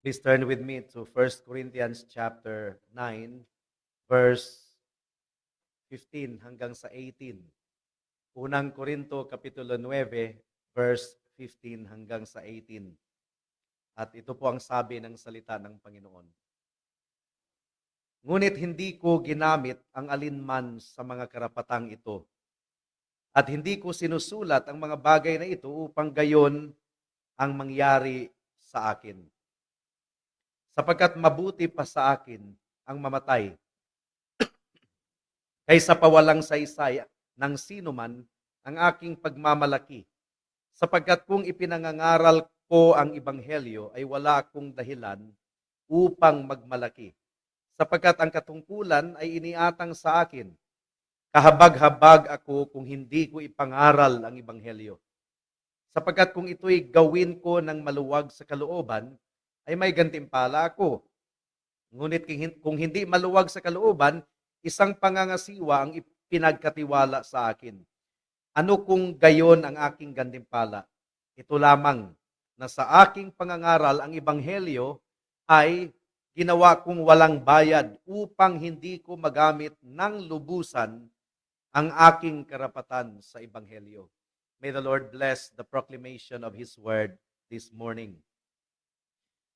Please turn with me to 1 Corinthians chapter 9, verse 15 hanggang sa 18. Unang Korinto, Kapitulo 9, verse 15 hanggang sa 18. At ito po ang sabi ng salita ng Panginoon. Ngunit hindi ko ginamit ang alinman sa mga karapatang ito. At hindi ko sinusulat ang mga bagay na ito upang gayon ang mangyari sa akin. Sapagkat mabuti pa sa akin ang mamatay kaysa pawalang saysay ng sinuman ang aking pagmamalaki. Sapagkat kung ipinangangaral ko ang Ebanghelyo ay wala akong dahilan upang magmalaki. Sapagkat ang katungkulan ay iniatang sa akin. Kahabag-habag ako kung hindi ko ipangaral ang Ebanghelyo. Sapagkat kung ito'y gawin ko ng maluwag sa kalooban, ay may gantimpala ako. Ngunit kung hindi maluwag sa kalooban, isang pangangasiwa ang ipinagkatiwala sa akin. Ano kung gayon ang aking gantimpala? Ito lamang, na sa aking pangangaral ang Ebanghelyo ay ginawa kong walang bayad upang hindi ko magamit ng lubusan ang aking karapatan sa Ebanghelyo. May the Lord bless the proclamation of His word this morning.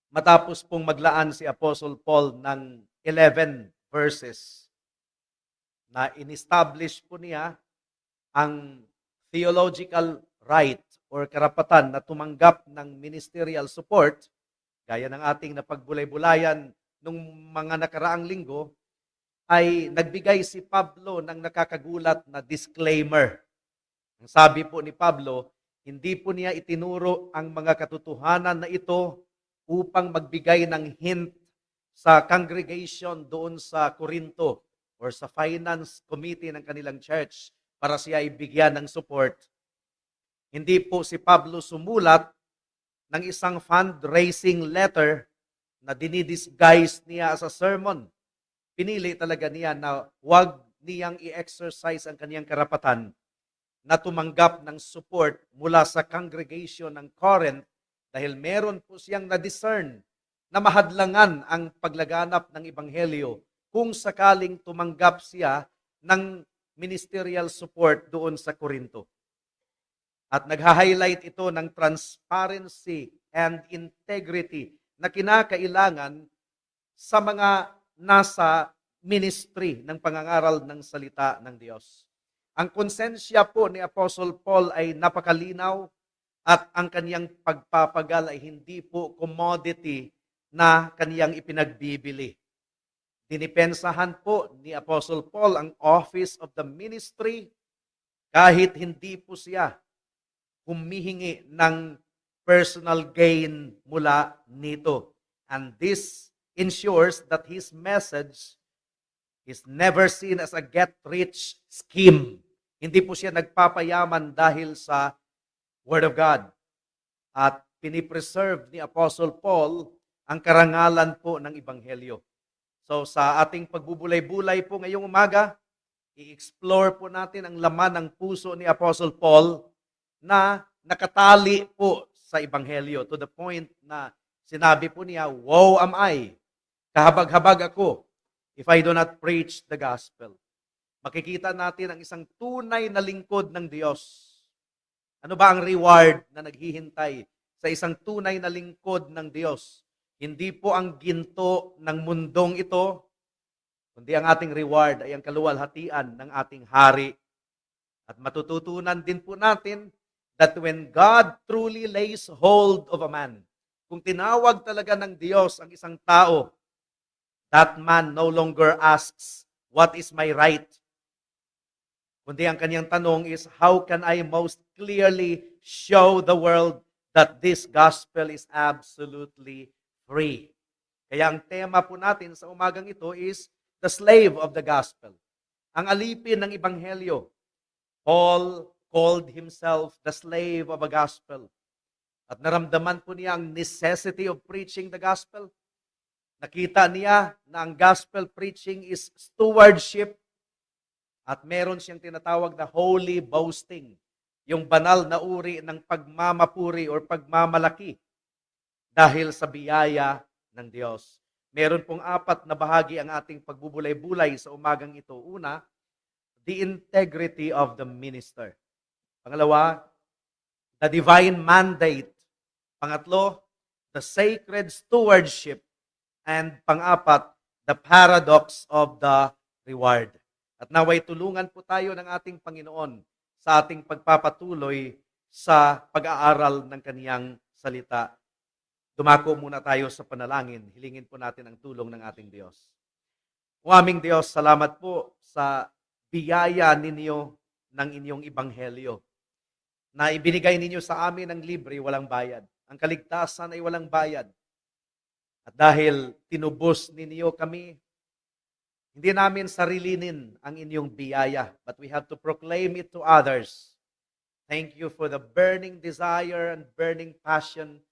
Matapos pong maglaan si Apostle Paul ng 11 verses na in-establish po niya ang theological right or karapatan na tumanggap ng ministerial support, gaya ng ating napagbulay-bulayan nung mga nakaraang linggo, ay nagbigay si Pablo ng nakakagulat na disclaimer. Ang sabi po ni Pablo, hindi po niya itinuro ang mga katotohanan na ito upang magbigay ng hint sa congregation doon sa Corinto or sa finance committee ng kanilang church para siya ibigyan ng support. Hindi po si Pablo sumulat ng isang fundraising letter na dinidisguise niya as a sermon. Pinili talaga niya na huwag niyang i-exercise ang kaniyang karapatan na tumanggap ng support mula sa congregation ng Corinth dahil meron po siyang na-discern na mahadlangan ang paglaganap ng Ebanghelyo kung sakaling tumanggap siya ng ministerial support doon sa Corinto. At nagha-highlight ito ng transparency and integrity na kinakailangan sa mga nasa ministry ng pangangaral ng salita ng Diyos. Ang konsensya po ni Apostle Paul ay napakalinaw at ang kaniyang pagpapagal ay hindi po commodity na kaniyang ipinagbibili. Dinipensahan po ni Apostle Paul ang office of the ministry kahit hindi po siya humihingi ng personal gain mula nito. And this ensures that his message is never seen as a get-rich scheme. Hindi po siya nagpapayaman dahil sa Word of God. At pinipreserve ni Apostle Paul ang karangalan po ng Ebanghelyo. So sa ating pagbubulay-bulay po ngayong umaga, i-explore po natin ang laman ng puso ni Apostle Paul na nakatali po sa Ebanghelyo to the point na sinabi po niya, "Woe am I, kahabag-habag ako, if I do not preach the gospel." Makikita natin ang isang tunay na lingkod ng Diyos. Ano ba ang reward na naghihintay sa isang tunay na lingkod ng Diyos? Hindi po ang ginto ng mundong ito, kundi ang ating reward ay ang kaluwalhatian ng ating hari. At matututunan din po natin that when God truly lays hold of a man, kung tinawag talaga ng Diyos ang isang tao, that man no longer asks, "What is my right?" Kundi ang kanyang tanong is, "How can I most clearly show the world that this gospel is absolutely free?" Kaya ang tema po natin sa umagang ito is the slave of the gospel. Ang alipin ng Ebanghelyo. Paul called himself the slave of a gospel. At naramdaman po niya ang necessity of preaching the gospel. Nakita niya na ang gospel preaching is stewardship. At meron siyang tinatawag na holy boasting, yung banal na uri ng pagmamapuri or pagmamalaki dahil sa biyaya ng Diyos. Meron pong apat na bahagi ang ating pagbubulay-bulay sa umagang ito. Una, the integrity of the minister. Pangalawa, the divine mandate. Pangatlo, the sacred stewardship. And pang-apat, the paradox of the reward. At naway tulungan po tayo ng ating Panginoon sa ating pagpapatuloy sa pag-aaral ng kaniyang salita. Dumako muna tayo sa panalangin. Hilingin po natin ang tulong ng ating Diyos. O aming Diyos, salamat po sa biyaya ninyo ng inyong ibanghelyo na ibinigay ninyo sa amin ng libre, walang bayad. Ang kaligtasan ay walang bayad. At dahil tinubos ninyo kami, hindi namin sarilinin ang inyong biyaya, but we have to proclaim it to others. Thank you for the burning desire and burning passion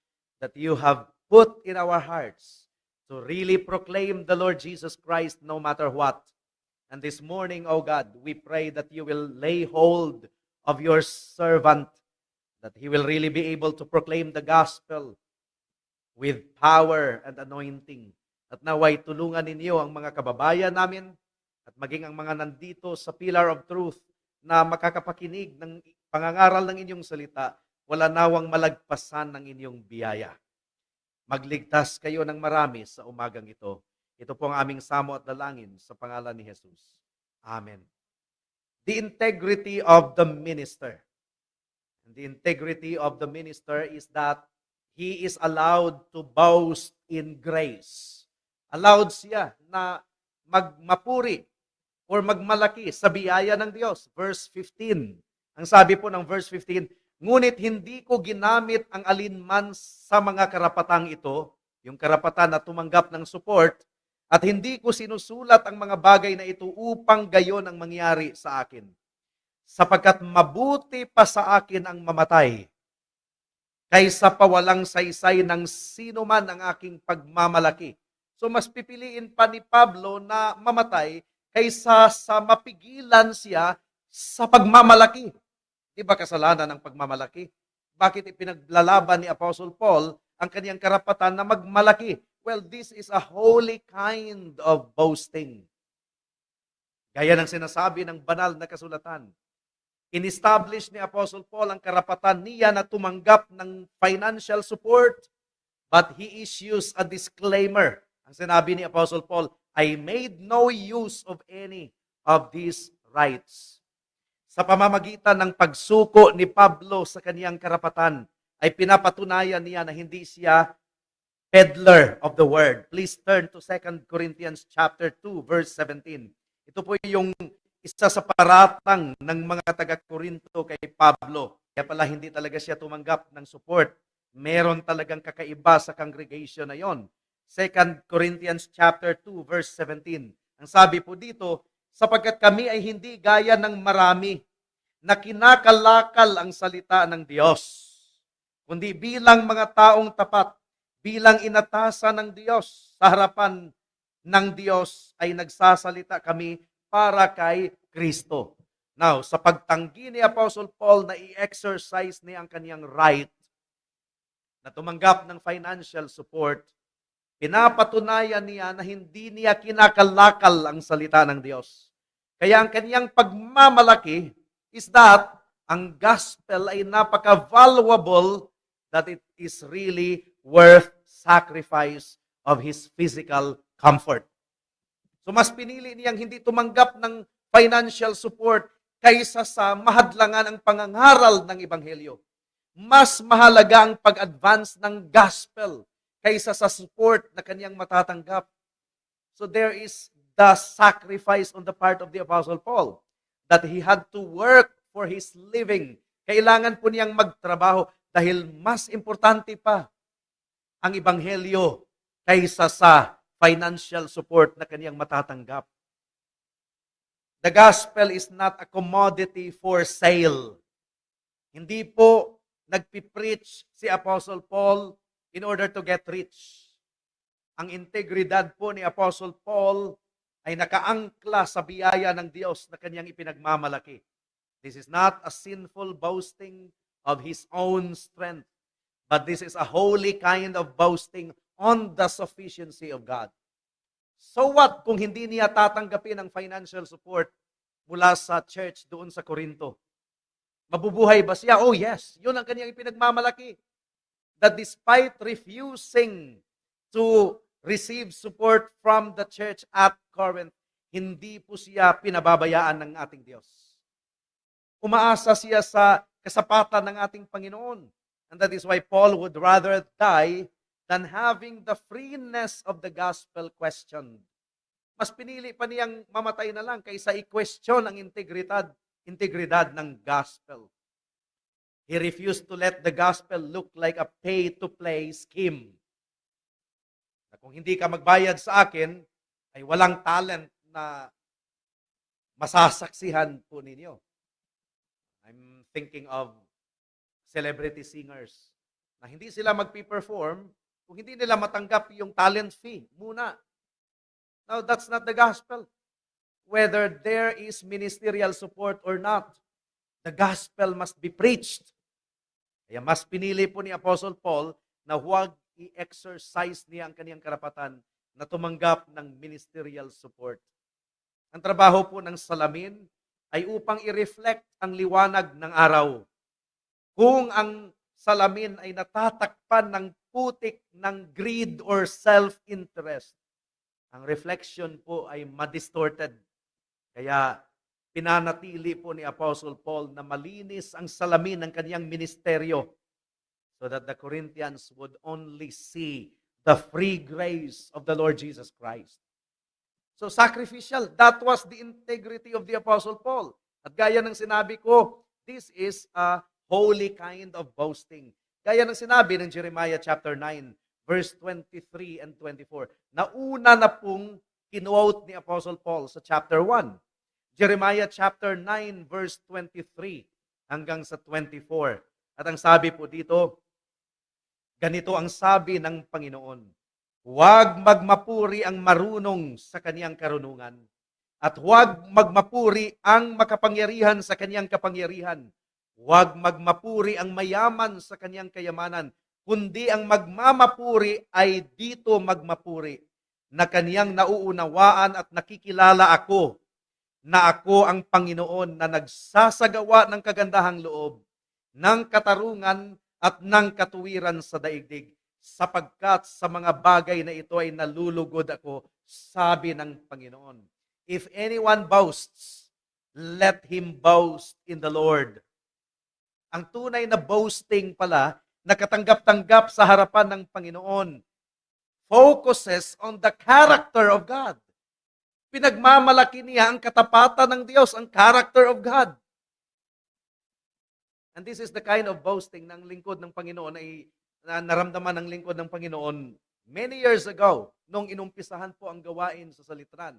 that you have put in our hearts to really proclaim the Lord Jesus Christ no matter what. And this morning, O God, we pray that you will lay hold of your servant, that he will really be able to proclaim the gospel with power and anointing. At naway tulungan ninyo ang mga kababayan namin at maging ang mga nandito sa Pillar of Truth na makakapakinig ng pangangaral ng inyong salita, wala nawang malagpasan ng inyong biyaya. Magligtas kayo ng marami sa umagang ito. Ito po ang aming samo at dalangin sa pangalan ni Jesus. Amen. The integrity of the minister. And the integrity of the minister is that he is allowed to boast in grace. Allowed siya na magmapuri or magmalaki sa biyaya ng Diyos. Verse 15. Ang sabi po ng verse 15, ngunit hindi ko ginamit ang alinman sa mga karapatang ito, yung karapatan na tumanggap ng support, at hindi ko sinusulat ang mga bagay na ito upang gayon ang mangyari sa akin. Sapagkat mabuti pa sa akin ang mamatay, kaysa pawalang saysay ng sino man ang aking pagmamalaki. So mas pipiliin pa ni Pablo na mamatay kaysa sa mapigilan siya sa pagmamalaki. Di ba kasalanan ang pagmamalaki? Bakit ipinaglalaban ni Apostle Paul ang kaniyang karapatan na magmalaki? Well, this is a holy kind of boasting. Gaya ng sinasabi ng banal na kasulatan. In-establish ni Apostle Paul ang karapatan niya na tumanggap ng financial support, but he issues a disclaimer. Ang sinabi ni Apostle Paul, I made no use of any of these rights. Sa pamamagitan ng pagsuko ni Pablo sa kaniyang karapatan, ay pinapatunayan niya na hindi siya peddler of the word. Please turn to 2 Corinthians chapter 2, verse 17. Ito po yung isa sa paratang ng mga taga-Korinto kay Pablo. Kaya pala hindi talaga siya tumanggap ng support. Meron talagang kakaiba sa congregation na yon. 2 Corinthians chapter 2, verse 17. Ang sabi po dito, sapagkat kami ay hindi gaya ng marami na kinakalakal ang salita ng Diyos, kundi bilang mga taong tapat, bilang inatasan ng Diyos sa harapan ng Diyos ay nagsasalita kami para kay Kristo. Now, sa pagtanggi ni Apostle Paul na i-exercise niya ang kaniyang right na tumanggap ng financial support, pinapatunayan niya na hindi niya kinakalakal ang salita ng Diyos. Kaya ang kaniyang pagmamalaki is that ang gospel ay napaka-valuable that it is really worth sacrifice of his physical comfort. So mas pinili niyang hindi tumanggap ng financial support kaysa sa mahadlangan ang pangangaral ng Ebanghelyo. Mas mahalaga ang pag-advance ng gospel kaysa sa support na kaniyang matatanggap. So there is the sacrifice on the part of the Apostle Paul that he had to work for his living. Kailangan po niyang magtrabaho dahil mas importante pa ang Ebanghelyo kaysa sa financial support na kaniyang matatanggap. The gospel is not a commodity for sale. Hindi po nagpipreach si Apostle Paul in order to get rich. Ang integridad po ni Apostle Paul ay nakaangkla sa biyaya ng Diyos na kanyang ipinagmamalaki. This is not a sinful boasting of his own strength, but this is a holy kind of boasting on the sufficiency of God. So what kung hindi niya tatanggapin ang financial support mula sa church doon sa Corinto? Mabubuhay ba siya? Oh yes, yun ang kanyang ipinagmamalaki. That despite refusing to receive support from the church at Corinth, hindi po siya pinababayaan ng ating Diyos. Umaasa siya sa kasapatan ng ating Panginoon. And that is why Paul would rather die than having the freeness of the gospel questioned. Mas pinili pa niyang mamatay na lang kaysa i-question ang integridad ng gospel. He refused to let the gospel look like a pay-to-play scheme. Na kung hindi ka magbayad sa akin, ay walang talent na masasaksihan po ninyo. I'm thinking of celebrity singers na hindi sila magpi-perform kung hindi nila matanggap yung talent fee muna. Now, that's not the gospel. Whether there is ministerial support or not, the gospel must be preached. Kaya mas pinili po ni Apostle Paul na huwag i-exercise niya ang kaniyang karapatan na tumanggap ng ministerial support. Ang trabaho po ng salamin ay upang i-reflect ang liwanag ng araw. Kung ang salamin ay natatakpan ng putik ng greed or self-interest, ang reflection po ay madistorted. Kaya pinanatili po ni Apostle Paul na malinis ang salamin ng kaniyang ministeryo so that the Corinthians would only see the free grace of the Lord Jesus Christ. So sacrificial, that was the integrity of the Apostle Paul. At gaya ng sinabi ko, this is a holy kind of boasting. Gaya ng sinabi ng Jeremiah chapter 9, verse 23 and 24. Nauna na pong kinuote ni Apostle Paul sa chapter 1. Jeremiah chapter 9, verse 23 hanggang sa 24. At ang sabi po dito, ganito ang sabi ng Panginoon, huwag magmapuri ang marunong sa kaniyang karunungan, at huwag magmapuri ang makapangyarihan sa kaniyang kapangyarihan. Huwag magmapuri ang mayaman sa kaniyang kayamanan, kundi ang magmamapuri ay dito magmapuri, na kaniyang nauunawaan at nakikilala ako, na ako ang Panginoon na nagsasagawa ng kagandahang loob, ng katarungan at ng katuwiran sa daigdig, sapagkat sa mga bagay na ito ay nalulugod ako, sabi ng Panginoon. If anyone boasts, let him boast in the Lord. Ang tunay na boasting pala, nakatanggap-tanggap sa harapan ng Panginoon, focuses on the character of God. Pinagmamalaki niya ang katapatan ng Diyos, ang character of God. And this is the kind of boasting ng lingkod ng Panginoon ay naramdaman ng lingkod ng Panginoon many years ago, nung inumpisahan po ang gawain sa Salitran.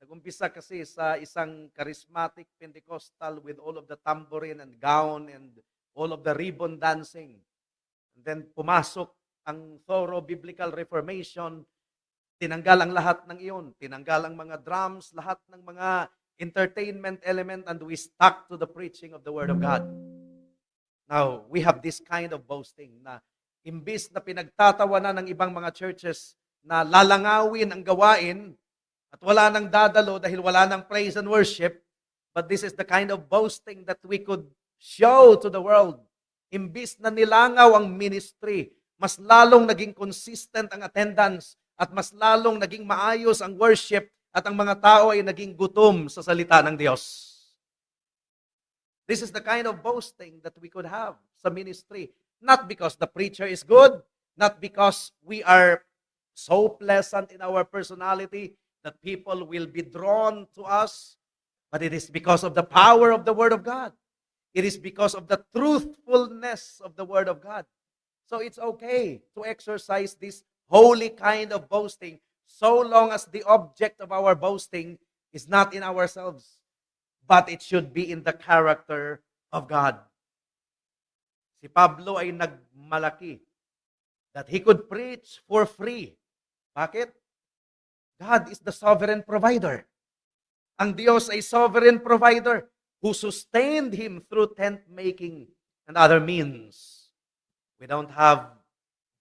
Nag-umpisa kasi sa isang charismatic Pentecostal with all of the tambourine and gown and all of the ribbon dancing. And then pumasok ang thorough biblical reformation, tinanggal ang lahat ng iyon, tinanggal ang mga drums, lahat ng mga entertainment element, and we stuck to the preaching of the Word of God. Now, we have this kind of boasting na imbis na pinagtatawanan ng ibang mga churches na lalangawin ang gawain, at wala nang dadalo dahil wala nang praise and worship, but this is the kind of boasting that we could show to the world. Imbis na nilangaw ang ministry, mas lalong naging consistent ang attendance at mas lalong naging maayos ang worship at ang mga tao ay naging gutom sa salita ng Diyos. This is the kind of boasting that we could have sa ministry. Not because the preacher is good, not because we are so pleasant in our personality, that people will be drawn to us, but it is because of the power of the Word of God. It is because of the truthfulness of the Word of God. So it's okay to exercise this holy kind of boasting so long as the object of our boasting is not in ourselves, but it should be in the character of God. Si Pablo ay nagmalaki that he could preach for free. Bakit? God is the sovereign provider. Ang Diyos ay sovereign provider who sustained him through tent making and other means. We don't have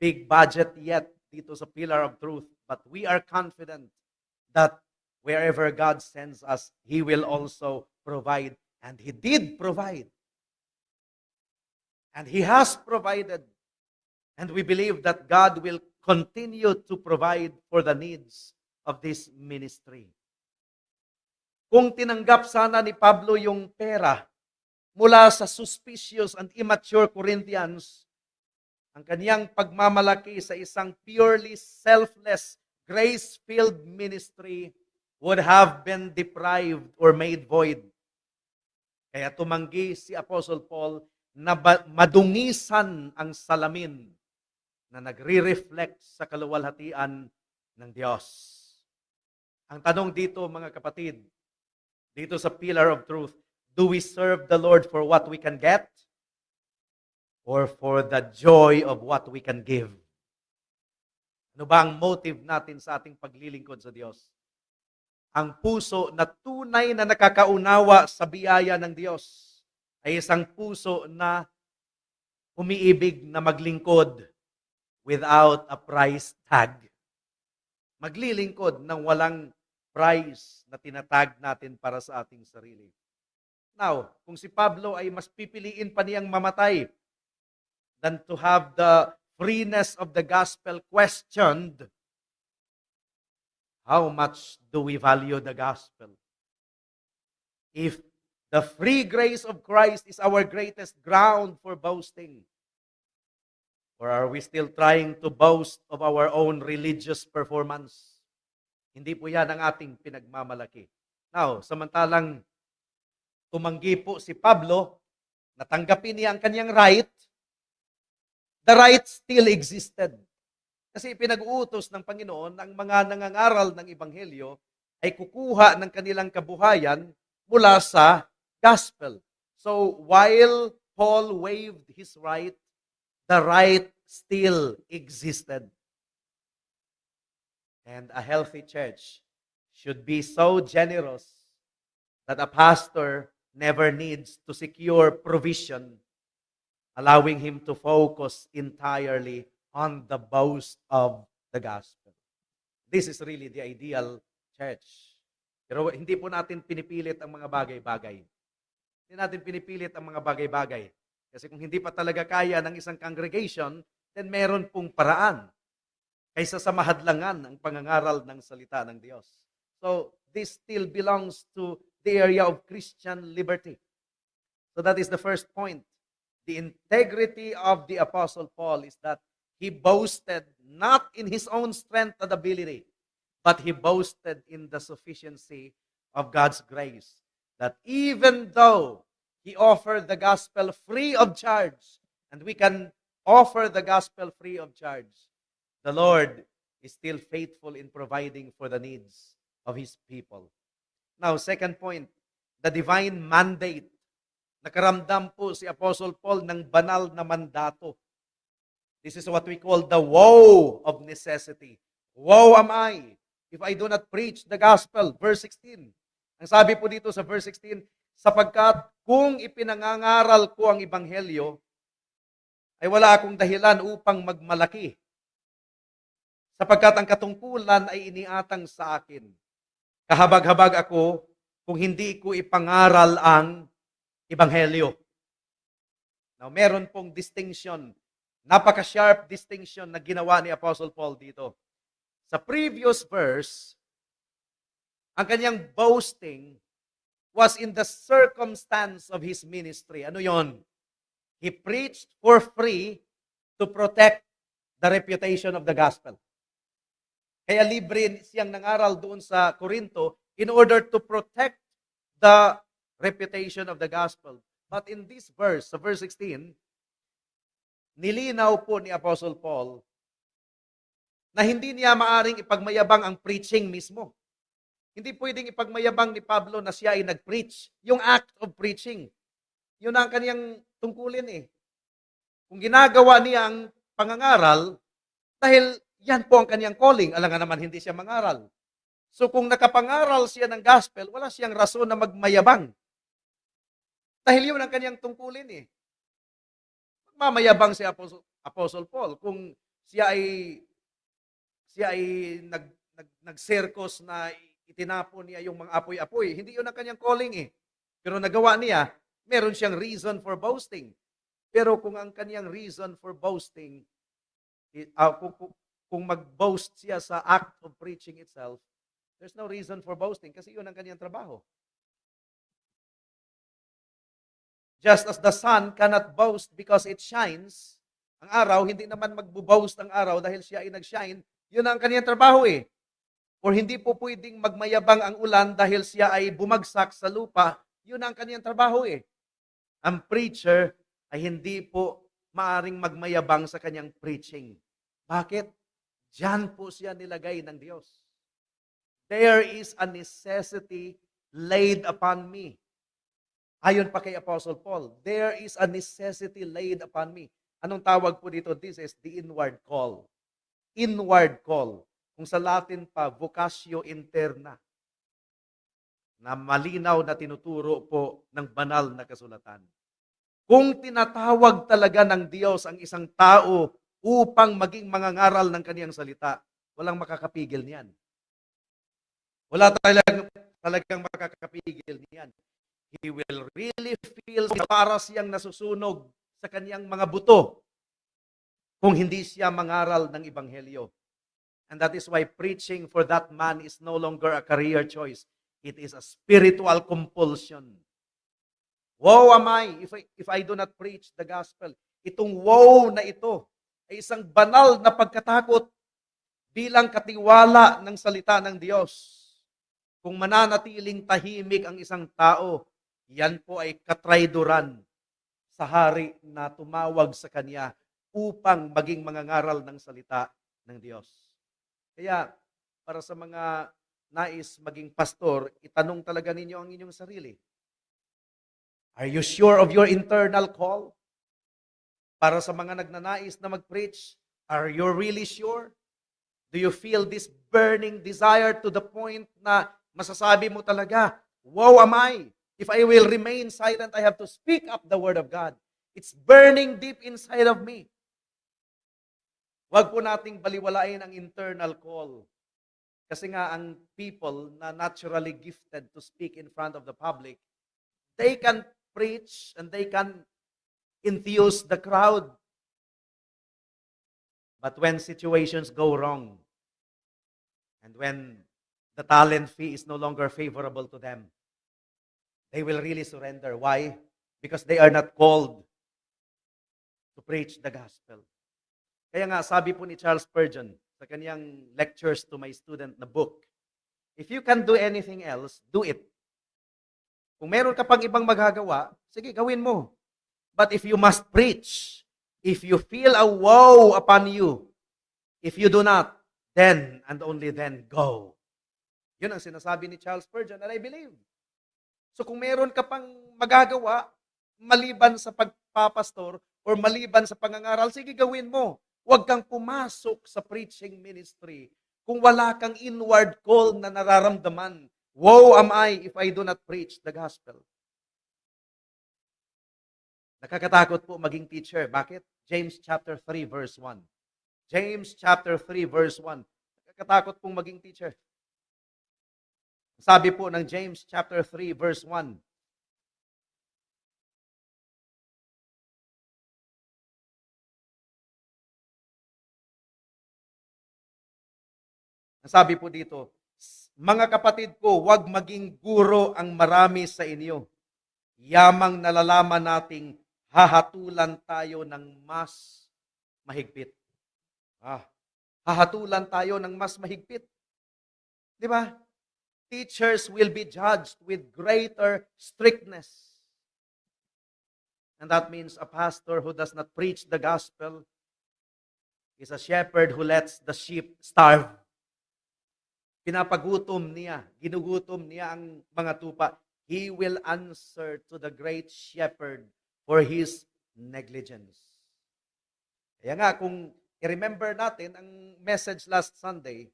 big budget yet dito sa Pillar of Truth, but we are confident that wherever God sends us, He will also provide. And He did provide. And He has provided. And we believe that God will continue to provide for the needs of this ministry. Kung tinanggap sana ni Pablo yung pera mula sa suspicious and immature Corinthians, ang kaniyang pagmamalaki sa isang purely selfless, grace-filled ministry would have been deprived or made void. Kaya tumanggi si Apostle Paul na madungisan ang salamin na nagre-reflect sa kaluwalhatian ng Diyos. Ang tanong dito, mga kapatid, dito sa Pillar of Truth, do we serve the Lord for what we can get or for the joy of what we can give? Ano ba ang motive natin sa ating paglilingkod sa Diyos? Ang puso na tunay na nakakaunawa sa biyaya ng Diyos ay isang puso na umiibig na maglingkod without a price tag. Maglilingkod ng walang price na tinatag natin para sa ating sarili. Now, kung si Pablo ay mas pipiliin pa niyang mamatay than to have the freeness of the gospel questioned, how much do we value the gospel? If the free grace of Christ is our greatest ground for boasting, or are we still trying to boast of our own religious performance? Hindi po yan ang ating pinagmamalaki. Now, samantalang tumanggi po si Pablo, natanggapin niya ang kanyang right, the right still existed. Kasi pinag-uutos ng Panginoon ang mga nangangaral ng Ebanghelyo ay kukuha ng kanilang kabuhayan mula sa gospel. So, while Paul waived his right, the right still existed. And a healthy church should be so generous that a pastor never needs to secure provision, allowing him to focus entirely on the boast of the gospel. This is really the ideal church. Pero hindi po natin pinipilit ang mga bagay-bagay. Hindi natin pinipilit ang mga bagay-bagay. Kasi kung hindi pa talaga kaya ng isang congregation, then meron pong paraan kaysa sa mahadlangan ang pangangaral ng salita ng Diyos. So, this still belongs to the area of Christian liberty. So that is the first point. The integrity of the Apostle Paul is that he boasted not in his own strength and ability, but he boasted in the sufficiency of God's grace. That even though he offered the gospel free of charge, and we can offer the gospel free of charge, the Lord is still faithful in providing for the needs of His people. Now, second point, the divine mandate. Nakaramdam po si Apostle Paul ng banal na mandato. This is what we call the woe of necessity. Woe am I if I do not preach the gospel. Verse 16. Ang sabi po dito sa verse 16, sapagkat kung ipinangangaral ko ang ebanghelyo, ay wala akong dahilan upang magmalaki. Sapagkat ang katungkulan ay iniatang sa akin. Kahabag-habag ako kung hindi ko ipangaral ang ebanghelyo. Now, meron pong distinction, napaka-sharp distinction na ginawa ni Apostle Paul dito. Sa previous verse, ang kanyang boasting was in the circumstance of his ministry. Ano yon? He preached for free to protect the reputation of the gospel. Kaya libre siyang nangaral doon sa Corinto in order to protect the reputation of the gospel. But in this verse, sa verse 16, nilinaw po ni Apostle Paul na hindi niya maaring ipagmayabang ang preaching mismo. Hindi pwedeng ipagmayabang ni Pablo na siya ay nag-preach. Yung act of preaching, yun ang kaniyang tungkulin eh. Kung ginagawa niya ang pangangaral, dahil yan po ang kaniyang calling, alangan naman hindi siya mangaral. So kung nakapangaral siya ng gospel, wala siyang rason na magmayabang. Dahil yun ang kaniyang tungkulin eh. Magmamayabang si Apostle Paul kung siya ay siya ay nag-circus na itinapon niya yung mga apoy-apoy. Hindi yun ang kanyang calling eh. Pero nagawa niya, meron siyang reason for boasting. Pero kung ang kanyang reason for boasting, kung mag-boast siya sa act of preaching itself, there's no reason for boasting kasi yun ang kanyang trabaho. Just as the sun cannot boast because it shines, ang araw, hindi naman magbo-boast ang araw dahil siya ay nag-shine, yun ang kanyang trabaho eh. Or hindi po pwedeng magmayabang ang ulan dahil siya ay bumagsak sa lupa, yun ang kanyang trabaho eh. Ang preacher ay hindi po maaring magmayabang sa kanyang preaching. Bakit? Diyan po siya nilagay ng Diyos. There is a necessity laid upon me. Ayon pa kay Apostle Paul, there is a necessity laid upon me. Anong tawag po dito? This is the inward call. Inward call. Kung sa Latin pa, vocatio interna. Na malinaw na tinuturo po ng banal na kasulatan. Kung tinatawag talaga ng Diyos ang isang tao upang maging mangangaral ng kaniyang salita, walang makakapigil niyan. Wala talagang makakapigil niyan. He will really feel para siyang nasusunog sa kaniyang mga buto kung hindi siya mangaral ng Ebanghelyo. And that is why preaching for that man is no longer a career choice. It is a spiritual compulsion. Woe am I if I do not preach the gospel. Itong woe na ito ay isang banal na pagkatakot bilang katiwala ng salita ng Diyos. Kung mananatiling tahimik ang isang tao, yan po ay katrayduran sa hari na tumawag sa kanya upang maging mangangaral ng salita ng Diyos. Kaya, para sa mga nais maging pastor, itanong talaga ninyo ang inyong sarili. Are you sure of your internal call? Para sa mga nagnanais na mag-preach, are you really sure? Do you feel this burning desire to the point na masasabi mo talaga, woe am I! If I will remain silent, I have to speak up the word of God. It's burning deep inside of me. Huwag po nating baliwalain ang internal call. Kasi nga ang people na naturally gifted to speak in front of the public, they can preach and they can enthuse the crowd. But when situations go wrong, and when the talent fee is no longer favorable to them, they will really surrender. Why? Because they are not called to preach the gospel. Kaya nga, sabi po ni Charles Spurgeon sa kanyang lectures to my student na book, if you can do anything else, do it. Kung meron ka pang ibang magagawa, sige, gawin mo. But if you must preach, if you feel a woe upon you, if you do not, then and only then go. Yun ang sinasabi ni Charles Spurgeon, and I believe. So kung meron ka pang magagawa, maliban sa pagpapastor or maliban sa pangangaral, sige, gawin mo. Huwag kang pumasok sa preaching ministry kung wala kang inward call na nararamdaman. Woe am I if I do not preach the gospel. Nakakatakot po maging teacher. Bakit? James chapter 3 verse 1. James chapter 3 verse 1. Nakakatakot pong maging teacher. Sabi po ng James chapter 3 verse 1. Sabi po dito, mga kapatid ko, huwag maging guro ang marami sa inyo. Yamang nalalaman nating hahatulan tayo ng mas mahigpit. Hahatulan tayo ng mas mahigpit. Di ba? Teachers will be judged with greater strictness. And that means a pastor who does not preach the gospel is a shepherd who lets the sheep starve. Pinapagutom niya, ginugutom niya ang mga tupa. He will answer to the great shepherd for his negligence. Kaya nga, kung i-remember natin ang message last Sunday,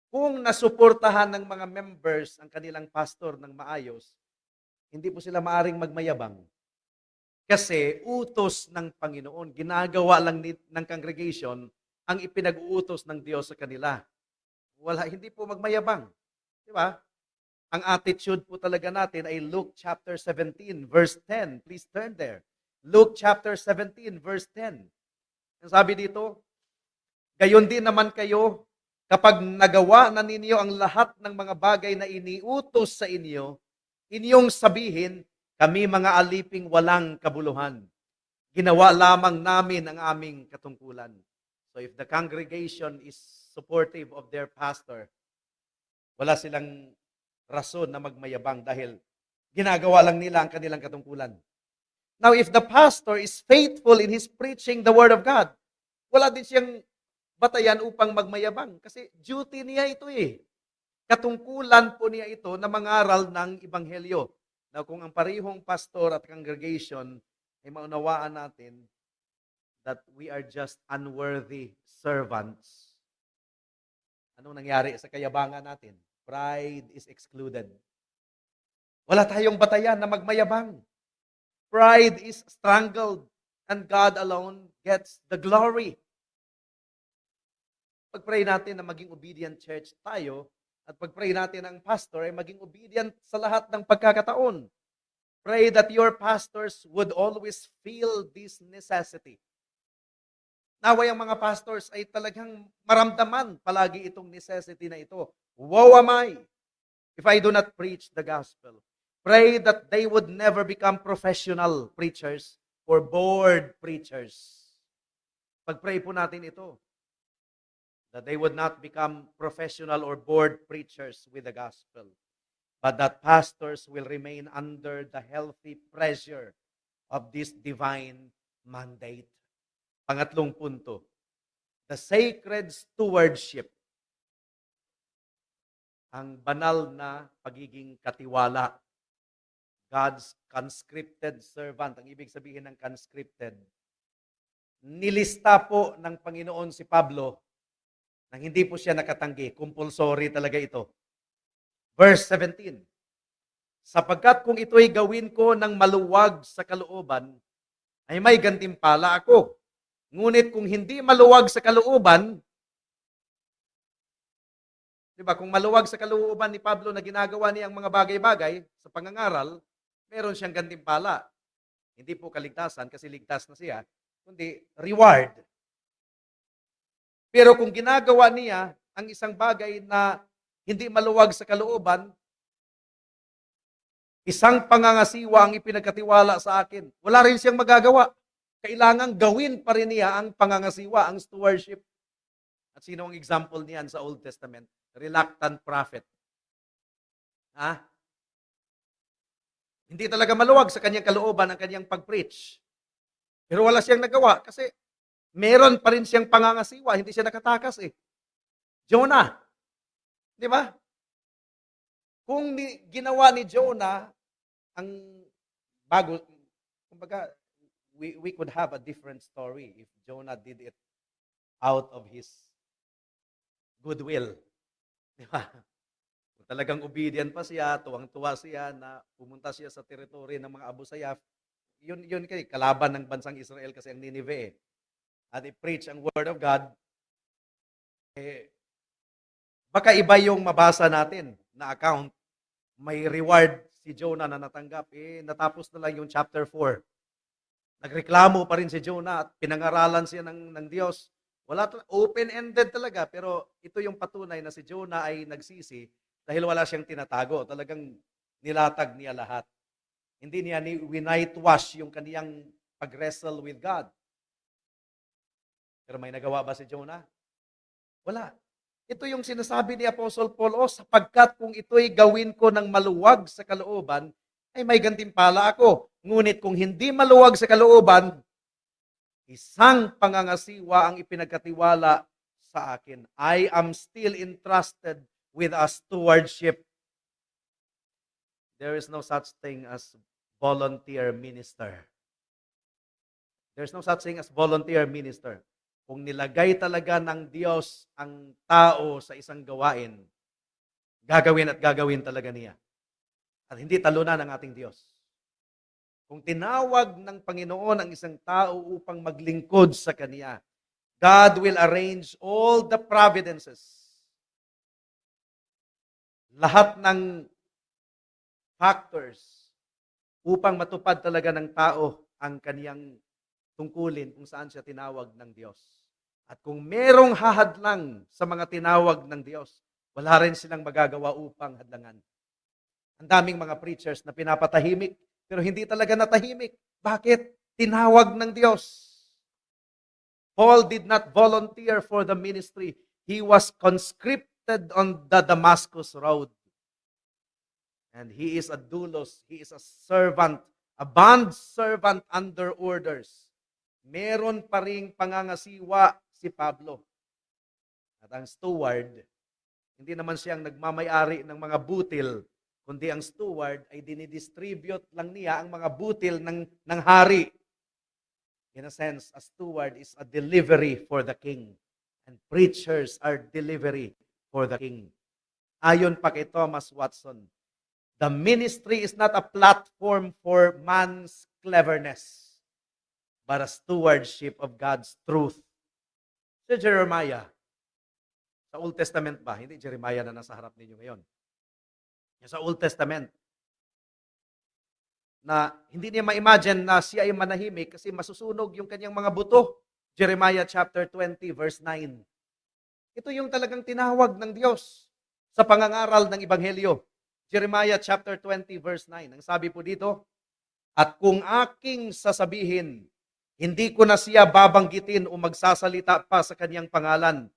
kung nasuportahan ng mga members ang kanilang pastor ng maayos, hindi po sila maaring magmayabang. Kasi utos ng Panginoon, ginagawa lang ng congregation ang ipinag-uutos ng Diyos sa kanila. Wala, hindi po magmayabang. Di ba? Ang attitude po talaga natin ay Luke chapter 17, verse 10. Please turn there. Luke chapter 17, verse 10. Ang sabi dito, gayon din naman kayo, kapag nagawa na ninyo ang lahat ng mga bagay na iniutos sa inyo, inyong sabihin, kami mga aliping walang kabuluhan. Ginawa lamang namin ang aming katungkulan. So if the congregation is supportive of their pastor, wala silang rason na magmayabang dahil ginagawa lang nila ang kanilang katungkulan. Now, if the pastor is faithful in his preaching the Word of God, wala din siyang batayan upang magmayabang kasi duty niya ito eh. Katungkulan po niya ito na mangaral ng Ebanghelyo. Now, kung ang parihong pastor at congregation ay maunawaan natin that we are just unworthy servants, anong nangyari sa kayabangan natin? Pride is excluded. Wala tayong batayan na magmayabang. Pride is strangled and God alone gets the glory. Pag-pray natin na maging obedient church tayo at pag-pray natin ang pastor ay maging obedient sa lahat ng pagkakataon. Pray that your pastors would always feel this necessity. Naway ang mga pastors ay talagang maramdaman palagi itong necessity na ito. Woe am I if I do not preach the gospel. Pray that they would never become professional preachers or bored preachers. Pag-pray po natin ito, that they would not become professional or bored preachers with the gospel, but that pastors will remain under the healthy pressure of this divine mandate. Pangatlong punto, the sacred stewardship, ang banal na pagiging katiwala. God's conscripted servant. Ang ibig sabihin ng conscripted, nilista po ng Panginoon si Pablo nang hindi po siya nakatanggi. Compulsory talaga ito. Verse 17, sapagkat kung ito'y gawin ko ng maluwag sa kalooban, ay may gantimpala ako. Ngunit kung hindi maluwag sa kalooban, diba, kung maluwag sa kalooban ni Pablo na ginagawa niya ang mga bagay-bagay sa pangangaral, meron siyang gantimpala. Hindi po kaligtasan kasi ligtas na siya, kundi reward. Pero kung ginagawa niya ang isang bagay na hindi maluwag sa kalooban, isang pangangasiwa ang ipinagkatiwala sa akin. Wala rin siyang magagawa. Kailangang gawin pa rin niya ang pangangasiwa, ang stewardship. At sino ang example niyan sa Old Testament? Reluctant prophet. Hindi talaga maluwag sa kanyang kalooban ang kanyang pag-preach. Pero wala siyang nagawa kasi meron pa rin siyang pangangasiwa. Hindi siya nakatakas eh. Jonah. Di ba? Kung ginawa ni Jonah ang bago, kumbaga, we could have a different story if Jonah did it out of his goodwill. Di ba? Talagang obedient pa siya, tuwang-tuwa siya na pumunta siya sa teritoryo ng mga Abu Sayyaf. Yun kay kalaban ng bansang Israel kasi ang Nineveh. At i-preach ang word of God. Baka iba yung mabasa natin na account. May reward si Jonah na natanggap. Natapos na lang yung chapter 4. Nagreklamo pa rin si Jonah at pinangaralan siya ng Diyos. Wala, open-ended talaga. Pero ito yung patunay na si Jonah ay nagsisi dahil wala siyang tinatago. Talagang nilatag niya lahat. Hindi niya winightwash yung kaniyang pag-wrestle with God. Pero may nagawa ba si Jonah? Wala. Ito yung sinasabi ni Apostle Paul, sapagkat kung ito'y gawin ko ng maluwag sa kalooban, ay may gantimpala ako. Ngunit kung hindi maluwag sa kalooban, isang pangangasiwa ang ipinagkatiwala sa akin. I am still entrusted with a stewardship. There is no such thing as volunteer minister. There's no such thing as volunteer minister. Kung nilagay talaga ng Diyos ang tao sa isang gawain, gagawin at gagawin talaga niya. At hindi talunan ng ating Diyos. Kung tinawag ng Panginoon ang isang tao upang maglingkod sa Kanya, God will arrange all the providences. Lahat ng factors upang matupad talaga ng tao ang kaniyang tungkulin kung saan siya tinawag ng Diyos. At kung merong hahadlang sa mga tinawag ng Diyos, wala rin silang magagawa upang hadlangan. Ang daming mga preachers na pinapatahimik, pero hindi talaga natahimik. Bakit? Tinawag ng Diyos. Paul did not volunteer for the ministry. He was conscripted on the Damascus road. And he is a doulos. He is a servant, a bond servant under orders. Meron pa ring pangangasiwa si Pablo. At ang steward, hindi naman siyang nagmamayari ng mga butil, kundi ang steward ay dinidistribute lang niya ang mga butil ng hari. In a sense, a steward is a delivery for the king. And preachers are delivery for the king. Ayon pa kay Thomas Watson, the ministry is not a platform for man's cleverness, but a stewardship of God's truth. Si Jeremiah, sa Old Testament ba? Hindi Jeremiah na nasa harap ninyo ngayon. Sa Old Testament, na hindi niya ma-imagine na siya ay manahimik kasi masusunog yung kanyang mga buto. Jeremiah chapter 20 verse 9. Ito yung talagang tinawag ng Diyos sa pangangaral ng Ebanghelyo. Jeremiah chapter 20 verse 9. Ang sabi po dito, at kung aking sasabihin, hindi ko na siya babanggitin o magsasalita pa sa kanyang pangalan,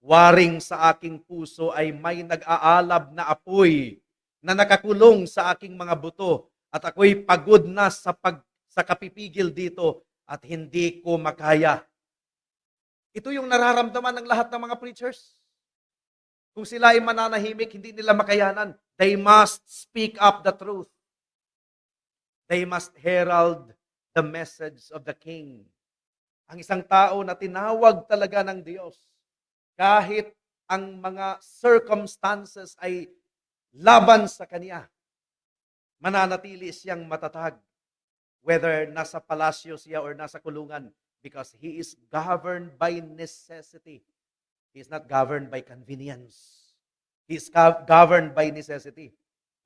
waring sa aking puso ay may nag-aalab na apoy na nakakulong sa aking mga buto. At ako'y pagod na sa kapipigil dito at hindi ko makaya. Ito yung nararamdaman ng lahat ng mga preachers. Kung sila ay mananahimik, hindi nila makayanan. They must speak up the truth. They must herald the message of the King. Ang isang tao na tinawag talaga ng Diyos, kahit ang mga circumstances ay laban sa Kanya, mananatili siyang matatag, whether nasa palasyo siya or nasa kulungan, because he is governed by necessity. He is not governed by convenience. He is governed by necessity.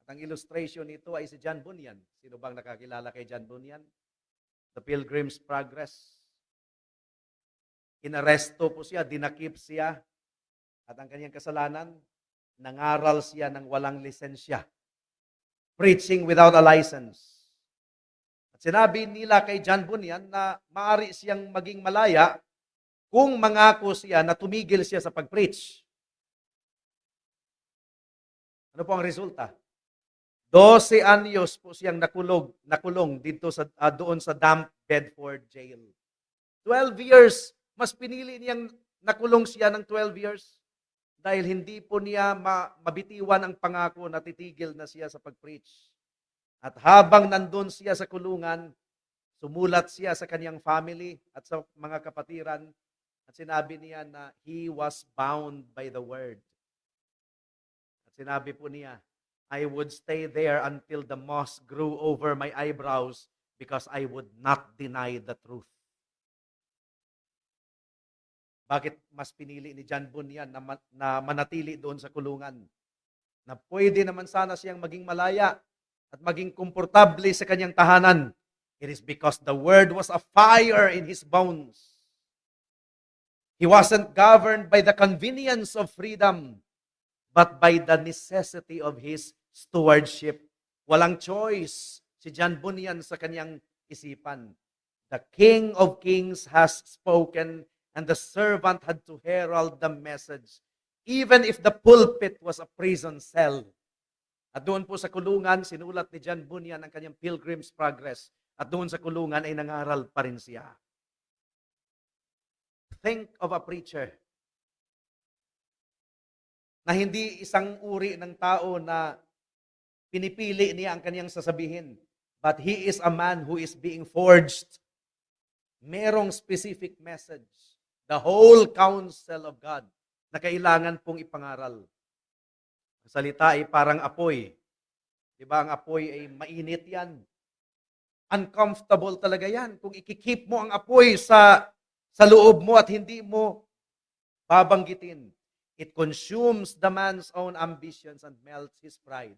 At ang illustration nito ay si John Bunyan. Sino bang nakakilala kay John Bunyan? The Pilgrim's Progress. Inaresto po siya, dinakip siya, at ang kanyang kasalanan, nangaral siya ng walang lisensya. Preaching without a license. At sinabi nila kay John Bunyan na maaari siyang maging malaya kung mangako siya na tumigil siya sa pag-preach. Ano po ang resulta? 12 anyos po siyang nakulong dito doon sa Damp Bedford Jail. 12 years, mas pinili niyang nakulong siya ng 12 years. Dahil hindi po niya mabitiwan ang pangako na titigil na siya sa pag-preach. At habang nandun siya sa kulungan, sumulat siya sa kanyang family at sa mga kapatiran at sinabi niya na he was bound by the word. At sinabi po niya, I would stay there until the moss grew over my eyebrows because I would not deny the truth. Bakit mas pinili ni John Bunyan na manatili doon sa kulungan? Na pwede naman sana siyang maging malaya at maging komportable sa kanyang tahanan. It is because the word was a fire in his bones. He wasn't governed by the convenience of freedom, but by the necessity of his stewardship. Walang choice si John Bunyan sa kanyang isipan. The King of Kings has spoken, and the servant had to herald the message, even if the pulpit was a prison cell. At doon po sa kulungan, sinulat ni John Bunyan ang kanyang Pilgrim's Progress. At doon sa kulungan ay nangaral pa rin siya. Think of a preacher na hindi isang uri ng tao na pinipili niya ang kanyang sasabihin, but he is a man who is being forged. Merong specific message. The whole counsel of God na kailangan pong ipangaral. Ang salita ay parang apoy. Di ba ang apoy ay mainit yan? Uncomfortable talaga yan. Kung ikikip mo ang apoy sa sa loob mo at hindi mo babanggitin. It consumes the man's own ambitions and melts his pride.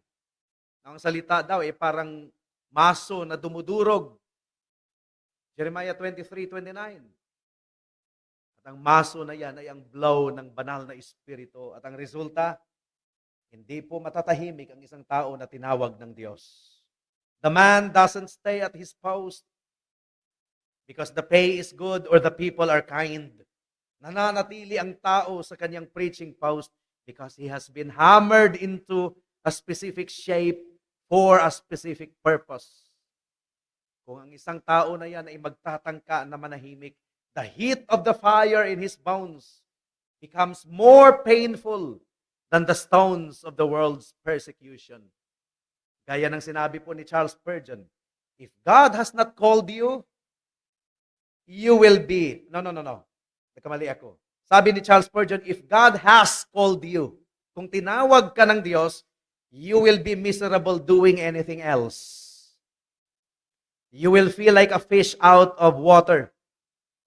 Ang salita daw parang maso na dumudurog. Jeremiah 23:29. At ang maso na yan ay ang blow ng banal na espiritu. At ang resulta, hindi po matatahimik ang isang tao na tinawag ng Diyos. The man doesn't stay at his post because the pay is good or the people are kind. Nananatili ang tao sa kanyang preaching post because he has been hammered into a specific shape for a specific purpose. Kung ang isang tao na yan ay magtatangka na manahimik, the heat of the fire in his bones becomes more painful than the stones of the world's persecution. Gaya ng sinabi po ni Charles Spurgeon, if God has not called you, you will be, no. Nagkamali ako. Sabi ni Charles Spurgeon, if God has called you, kung tinawag ka ng Diyos, you will be miserable doing anything else. You will feel like a fish out of water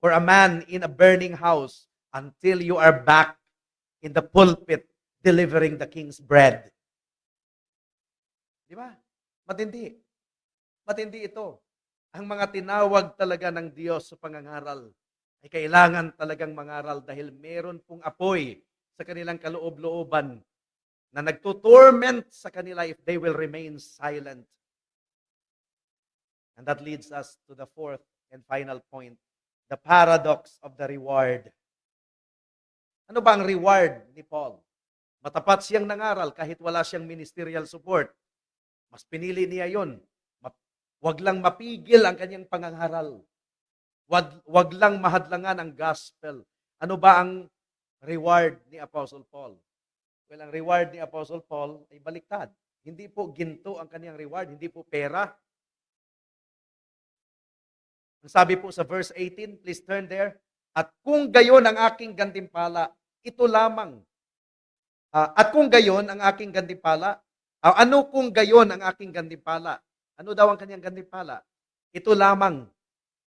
or a man in a burning house until you are back in the pulpit delivering the king's bread. Di ba? Matindi. Matindi ito. Ang mga tinawag talaga ng Diyos sa pangangaral ay kailangan talagang mangaral dahil meron pong apoy sa kanilang kaloob-looban na nagtutorment sa kanila if they will remain silent. And that leads us to the fourth and final point, the paradox of the reward. Ano ba ang reward ni Paul? Matapat siyang nangaral kahit wala siyang ministerial support. Mas pinili niya yon. Wag lang mapigil ang kanyang pangangaral. Wag lang mahadlangan ang gospel. Ano ba ang reward ni Apostle Paul? Well, ang reward ni Apostle Paul ay baliktad. Hindi po ginto ang kanyang reward, hindi po pera. Ang sabi po sa verse 18, please turn there. At kung gayon ang aking gantimpala, ito lamang. At kung gayon ang aking gantimpala, ano kung gayon ang aking gantimpala? Ano daw ang kanyang gantimpala? Ito lamang,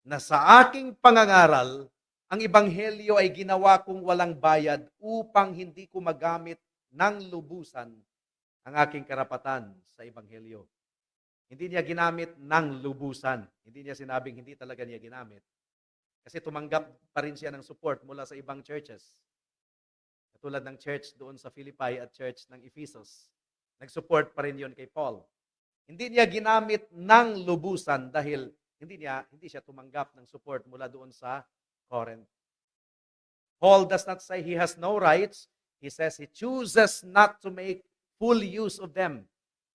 na sa aking pangangaral, ang ebanghelyo ay ginawa kong walang bayad upang hindi ko magamit ng lubusan ang aking karapatan sa ebanghelyo. Hindi niya ginamit ng lubusan. Hindi niya sinabing hindi talaga niya ginamit. Kasi tumanggap pa rin siya ng support mula sa ibang churches. Katulad ng church doon sa Philippi at church ng Ephesus. Nag-support pa rin yon kay Paul. Hindi niya ginamit ng lubusan dahil hindi siya tumanggap ng support mula doon sa Corinth. Paul does not say he has no rights. He says he chooses not to make full use of them.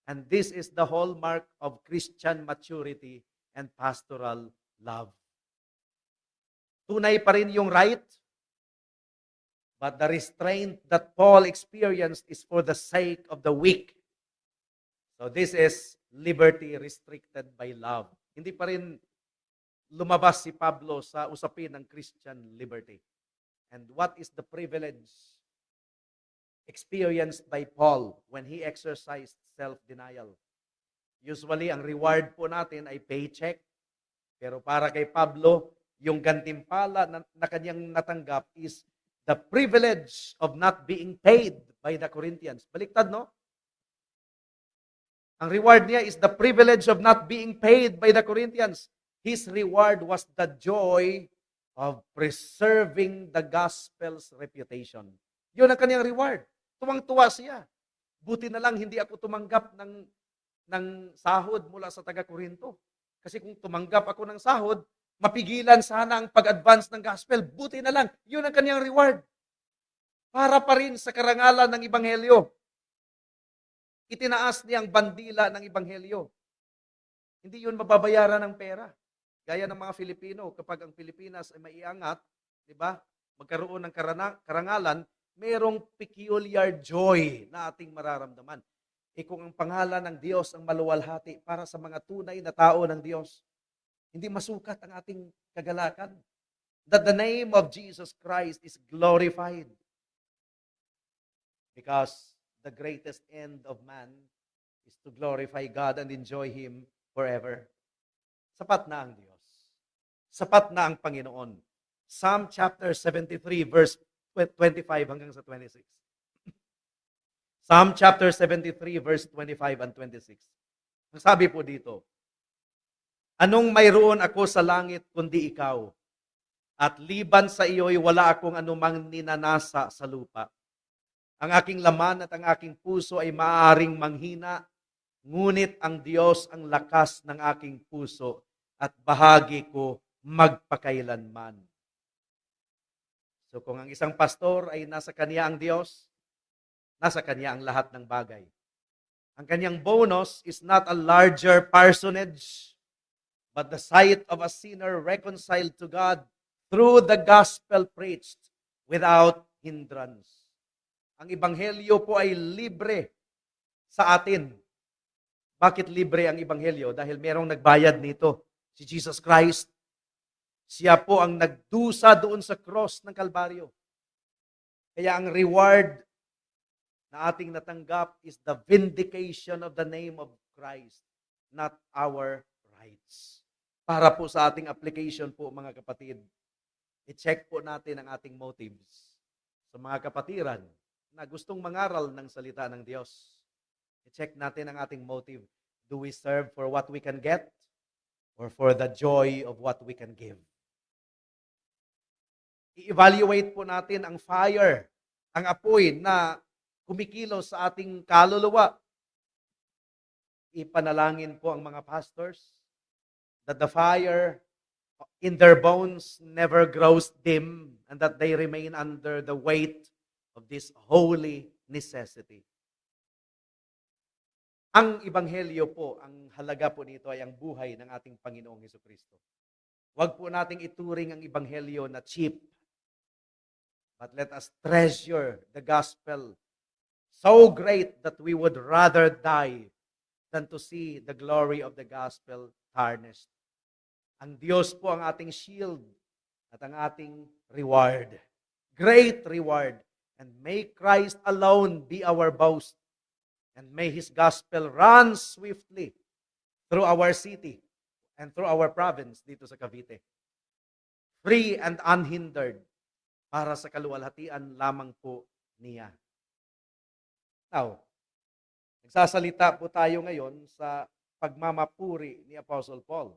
And this is the hallmark of Christian maturity and pastoral love. Tunay pa rin yung right, but the restraint that Paul experienced is for the sake of the weak. So this is liberty restricted by love. Hindi pa rin lumabas si Pablo sa usapin ng Christian liberty. And what is the privilege experienced by Paul when he exercised self-denial? Usually, ang reward po natin ay paycheck. Pero para kay Pablo, yung gantimpala na kanyang natanggap is the privilege of not being paid by the Corinthians. Baliktad, no? Ang reward niya is the privilege of not being paid by the Corinthians. His reward was the joy of preserving the gospel's reputation. Yun ang kanyang reward. Tuwang-tuwa siya. Buti na lang hindi ako tumanggap ng sahod mula sa taga-Korinto. Kasi kung tumanggap ako ng sahod, mapigilan sana ang pag-advance ng gospel. Buti na lang. Yun ang kanyang reward. Para pa rin sa karangalan ng Ebanghelyo. Itinaas niya ang bandila ng Ebanghelyo. Hindi yun mababayaran ng pera. Gaya ng mga Filipino, kapag ang Pilipinas ay maiangat, di ba? Magkaroon ng karangalan, merong peculiar joy na ating mararamdaman. Kung ang pangalan ng Diyos ang maluwalhati para sa mga tunay na tao ng Diyos, hindi masukat ang ating kagalakan. That the name of Jesus Christ is glorified. Because the greatest end of man is to glorify God and enjoy Him forever. Sapat na ang Diyos. Sapat na ang Panginoon. Psalm chapter 73 verse 25 hanggang sa 26. Psalm chapter 73 verse 25 and 26. Ang sabi po dito, anong mayroon ako sa langit kundi ikaw? At liban sa iyo'y wala akong anumang ninanasa sa lupa. Ang aking laman at ang aking puso ay maaaring manghina, ngunit ang Diyos ang lakas ng aking puso at bahagi ko magpakailanman. So kung ang isang pastor ay nasa kanya ang Diyos, nasa kanya ang lahat ng bagay. Ang kanyang bonus is not a larger parsonage, but the sight of a sinner reconciled to God through the gospel preached without hindrance. Ang ebanghelyo po ay libre sa atin. Bakit libre ang ebanghelyo? Dahil merong nagbayad nito, si Jesus Christ. Siya po ang nagdusa doon sa cross ng Kalbaryo. Kaya ang reward na ating natanggap is the vindication of the name of Christ, not our rights. Para po sa ating application po, mga kapatid, i-check po natin ang ating motives. Sa mga kapatiran na gustong mangaral ng salita ng Diyos, i-check natin ang ating motive. Do we serve for what we can get or for the joy of what we can give? I-evaluate po natin ang fire, ang apoy na kumikilos sa ating kaluluwa. Ipanalangin po ang mga pastors that the fire in their bones never grows dim and that they remain under the weight of this holy necessity. Ang ebanghelyo po, ang halaga po nito ay ang buhay ng ating Panginoong Hesukristo. Huwag po nating ituring ang ebanghelyo na cheap, but let us treasure the gospel so great that we would rather die than to see the glory of the gospel tarnished. Ang Diyos po ang ating shield at ang ating reward. Great reward. And may Christ alone be our boast. And may His gospel run swiftly through our city and through our province dito sa Cavite. Free and unhindered para sa kaluwalhatian lamang po niya. Now, nagsasalita po tayo ngayon sa pagmamapuri ni Apostle Paul.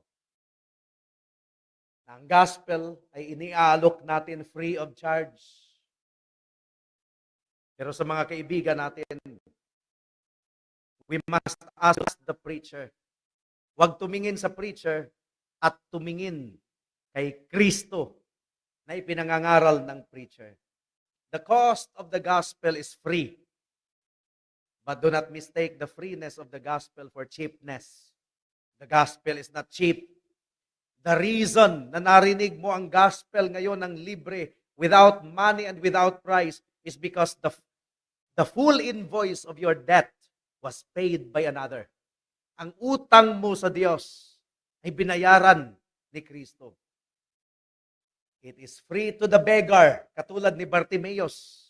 Ang gospel ay iniaalok natin free of charge. Pero sa mga kaibigan natin, we must ask the preacher. Huwag tumingin sa preacher at tumingin kay Kristo na ipinangangaral ng preacher. The cost of the gospel is free. But do not mistake the freeness of the gospel for cheapness. The gospel is not cheap. The reason na narinig mo ang gospel ngayon ng libre, without money and without price, is because the full invoice of your debt was paid by another. Ang utang mo sa Diyos ay binayaran ni Kristo. It is free to the beggar, katulad ni Bartimeus.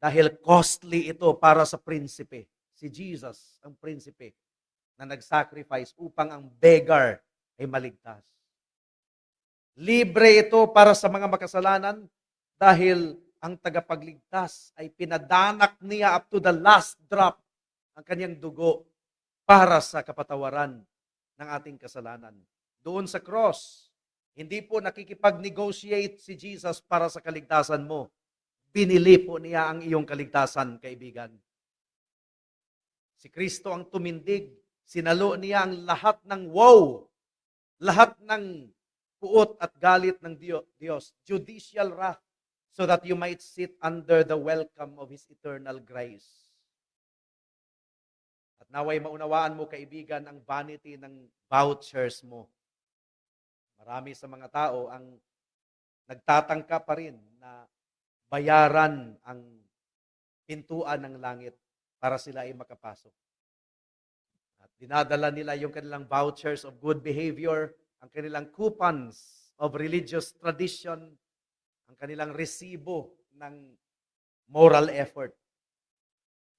Dahil costly ito para sa prinsipe. Si Jesus, ang prinsipe, na nag-sacrifice upang ang beggar ay maligtas. Libre ito para sa mga makasalanan dahil ang tagapagligtas ay pinadanak niya up to the last drop ang kanyang dugo para sa kapatawaran ng ating kasalanan. Doon sa cross, hindi po nakikipag-negotiate si Jesus para sa kaligtasan mo. Binili po niya ang iyong kaligtasan, kaibigan. Si Kristo ang tumindig, sinalo niya ang lahat ng woe, lahat ng puot at galit ng Diyos, judicial wrath, so that you might sit under the welcome of His eternal grace. At naway maunawaan mo, kaibigan, ang vanity ng vouchers mo. Marami sa mga tao ang nagtatangka pa rin na bayaran ang pintuan ng langit para sila ay makapasok. At dinadala nila yung kanilang vouchers of good behavior, ang kanilang coupons of religious tradition, ang kanilang resibo ng moral effort.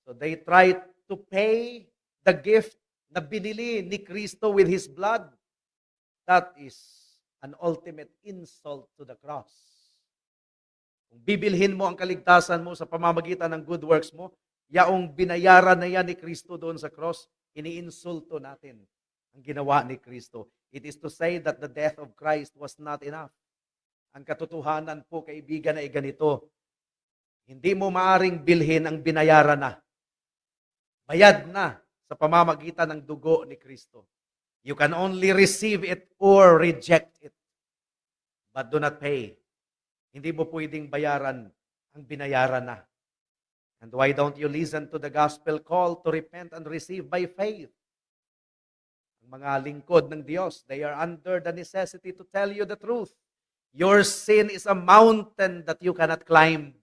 So they try to pay the gift na binili ni Kristo with His blood. That is an ultimate insult to the cross. Kung bibilhin mo ang kaligtasan mo sa pamamagitan ng good works mo, yaong binayaran na yan ni Kristo doon sa cross, iniinsulto natin ang ginawa ni Kristo. It is to say that the death of Christ was not enough. Ang katotohanan po, kaibigan, ay ganito. Hindi mo maaring bilhin ang binayaran na. Bayad na sa pamamagitan ng dugo ni Kristo. You can only receive it or reject it. But do not pay. Hindi mo pwedeng bayaran ang binayaran na. And why don't you listen to the gospel call to repent and receive by faith? Ang mga lingkod ng Diyos, they are under the necessity to tell you the truth. Your sin is a mountain that you cannot climb.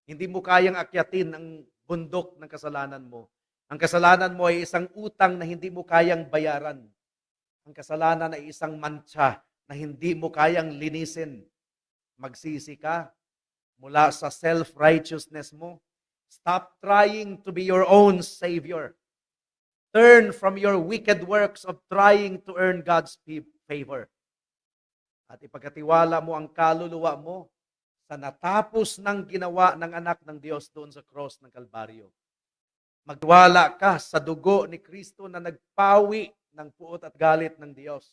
Hindi mo kayang akyatin ang bundok ng kasalanan mo. Ang kasalanan mo ay isang utang na hindi mo kayang bayaran. Ang kasalanan ay isang mantsa na hindi mo kayang linisin. Magsisi ka mula sa self-righteousness mo. Stop trying to be your own savior. Turn from your wicked works of trying to earn God's favor. At ipagkatiwala mo ang kaluluwa mo sa natapos ng ginawa ng anak ng Diyos doon sa cross ng Kalbaryo. Magwala ka sa dugo ni Kristo na nagpawi ng puot at galit ng Diyos.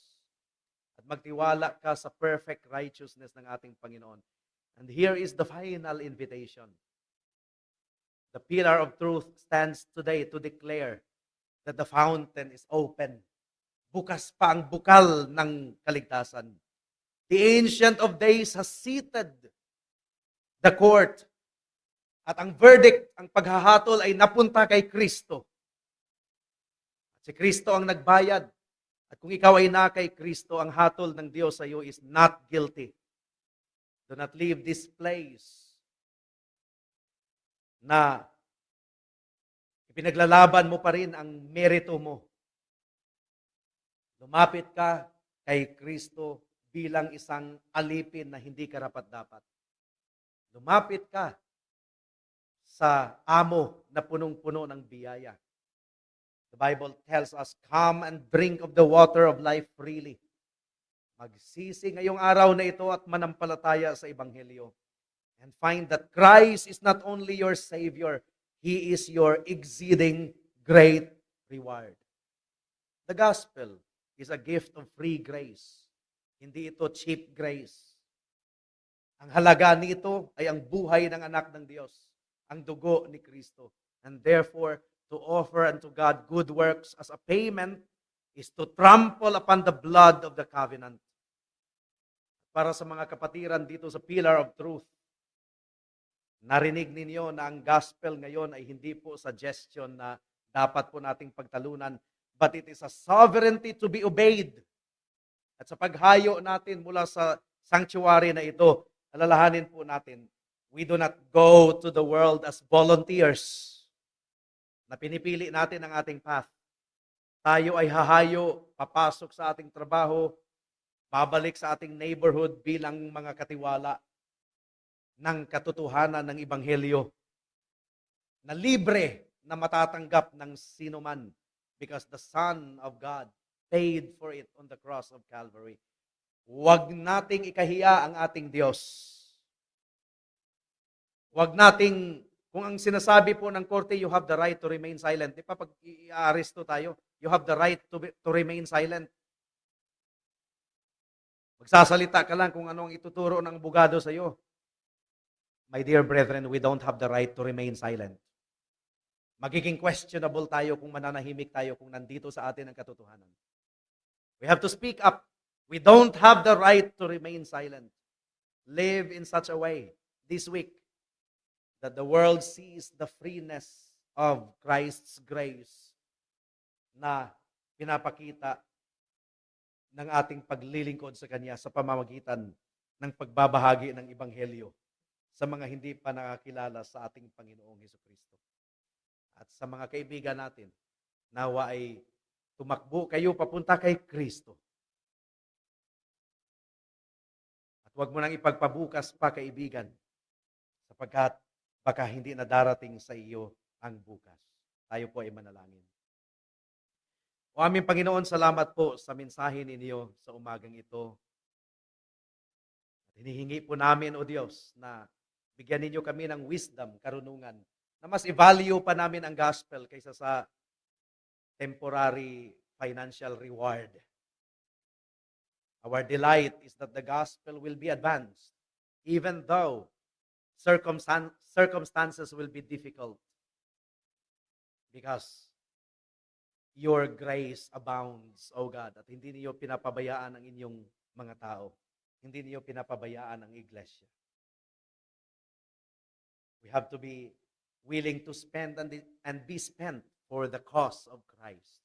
At magtiwala ka sa perfect righteousness ng ating Panginoon. And here is the final invitation. The pillar of truth stands today to declare that the fountain is open. Bukas pa ang bukal ng kaligtasan. The Ancient of Days has seated the court. At ang verdict, ang paghahatol ay napunta kay Kristo. At si Kristo ang nagbayad. At kung ikaw ay na kay Kristo, ang hatol ng Diyos sa iyo is not guilty. Do not leave this place na ipinaglalaban mo pa rin ang merito mo. Lumapit ka kay Kristo bilang isang alipin na hindi karapat-dapat. Lumapit ka sa amo na punong-puno ng biyaya. The Bible tells us, come and drink of the water of life freely. Magsisi ngayong araw na ito at manampalataya sa Ebanghelyo. And find that Christ is not only your Savior, He is your exceeding great reward. The gospel is a gift of free grace. Hindi ito cheap grace. Ang halaga nito ay ang buhay ng anak ng Diyos, ang dugo ni Kristo. And therefore, to offer unto God good works as a payment is to trample upon the blood of the covenant. Para sa mga kapatiran dito sa Pillar of Truth, narinig ninyo na ang gospel ngayon ay hindi po suggestion na dapat po nating pagtalunan, but it is a sovereignty to be obeyed. At sa paghayo natin mula sa sanctuary na ito, alalahanin po natin, we do not go to the world as volunteers na pinipili natin ang ating path. Tayo ay hahayo, papasok sa ating trabaho, babalik sa ating neighborhood bilang mga katiwala ng katotohanan ng Ebanghelyo na libre na matatanggap ng sino man because the Son of God paid for it on the cross of Calvary. Huwag nating ikahiya ang ating Diyos. Huwag nating, kung ang sinasabi po ng korte, you have the right to remain silent. Di pa pag i-aresto tayo, you have the right to remain silent. Magsasalita ka lang kung ano ang ituturo ng abogado sa iyo. My dear brethren, we don't have the right to remain silent. Magiging questionable tayo kung mananahimik tayo kung nandito sa atin ang katotohanan. We have to speak up. We don't have the right to remain silent. Live in such a way this week that the world sees the freeness of Christ's grace na pinapakita ng ating paglilingkod sa Kanya sa pamamagitan ng pagbabahagi ng Ebanghelyo sa mga hindi pa nakakilala sa ating Panginoong Hesukristo. At sa mga kaibigan natin, nawa ay tumakbo kayo papunta kay Kristo. At huwag mo nang ipagpabukas pa, kaibigan, sapagkat baka hindi na darating sa iyo ang bukas. Tayo po ay manalangin. O aming Panginoon, salamat po sa mensahe ninyo sa umagang ito. Hinihingi po namin, O Diyos, na bigyan ninyo kami ng wisdom, karunungan, na mas i-value pa namin ang gospel kaysa sa temporary financial reward. Our delight is that the gospel will be advanced, even though circumstances will be difficult, because your grace abounds, O God, at hindi niyo pinapabayaan ang inyong mga tao. Hindi niyo pinapabayaan ang iglesia. We have to be willing to spend and be spent for the cause of Christ.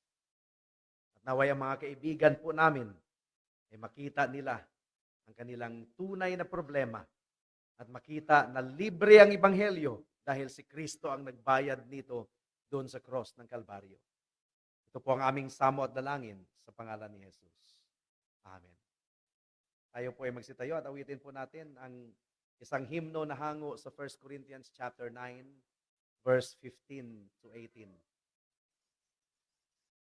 At naway ang mga kaibigan po namin ay makita nila ang kanilang tunay na problema at makita na libre ang Ebanghelyo dahil si Kristo ang nagbayad nito doon sa cross ng Kalbaryo. Ito po ang aming samo at dalangin sa pangalan ni Jesus. Amen. Tayo po ay magsitayo at awitin po natin ang isang himno na hango sa 1 Corinthians chapter 9, verse 15 to 18.